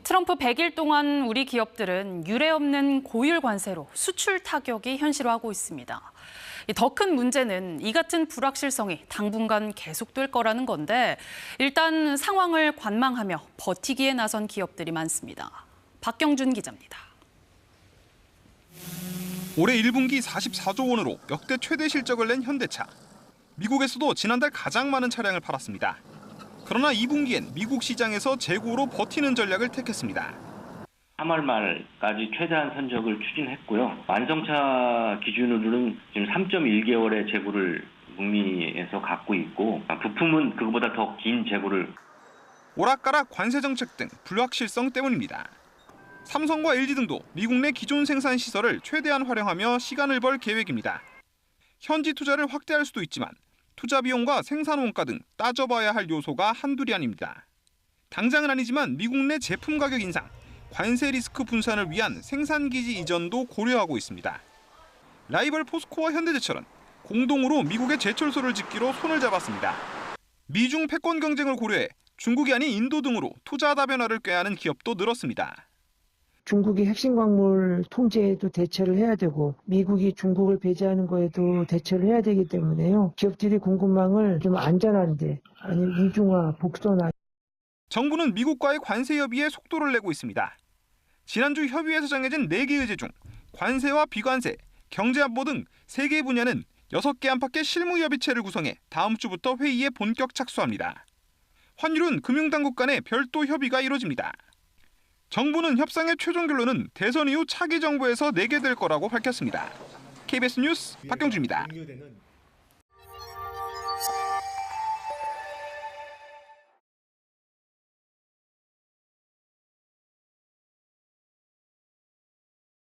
트럼프 100일 동안 우리 기업들은 유례없는 고율 관세로 수출 타격이 현실화하고 있습니다. 더 큰 문제는 이 같은 불확실성이 당분간 계속될 거라는 건데 일단 상황을 관망하며 버티기에 나선 기업들이 많습니다. 박경준 기자입니다. 올해 1분기 44조 원으로 역대 최대 실적을 낸 현대차. 미국에서도 지난달 가장 많은 차량을 팔았습니다. 그러나 2분기엔 미국 시장에서 재고로 버티는 전략을 택했습니다. 3월 말까지 최대한 선적을 추진했고요. 완성차 기준으로는 지금 3.1개월의 재고를 북미에서 갖고 있고 부품은 그거보다 더 긴 재고를. 오락가락 관세 정책 등 불확실성 때문입니다. 삼성과 LG 등도 미국 내 기존 생산 시설을 최대한 활용하며 시간을 벌 계획입니다. 현지 투자를 확대할 수도 있지만 투자 비용과 생산 원가 등 따져봐야 할 요소가 한둘이 아닙니다. 당장은 아니지만 미국 내 제품 가격 인상, 관세 리스크 분산을 위한 생산기지 이전도 고려하고 있습니다. 라이벌 포스코와 현대제철은 공동으로 미국의 제철소를 짓기로 손을 잡았습니다. 미중 패권 경쟁을 고려해 중국이 아닌 인도 등으로 투자 다변화를 꾀하는 기업도 늘었습니다. 중국이 핵심 광물 통제에도 대처를 해야 되고 미국이 중국을 배제하는 거에도 대처를 해야 되기 때문에요. 기업들이 공급망을 좀 안전한데 아니면 이중화, 복선화. 정부는 미국과의 관세 협의에 속도를 내고 있습니다. 지난주 협의에서 정해진 4개 의제 중 관세와 비관세, 경제안보 등 3개 분야는 6개 안팎의 실무 협의체를 구성해 다음 주부터 회의에 본격 착수합니다. 환율은 금융당국 간의 별도 협의가 이뤄집니다. 정부는 협상의 최종 결론은 대선 이후 차기 정부에서 내게 될 거라고 밝혔습니다. KBS 뉴스 박경주입니다.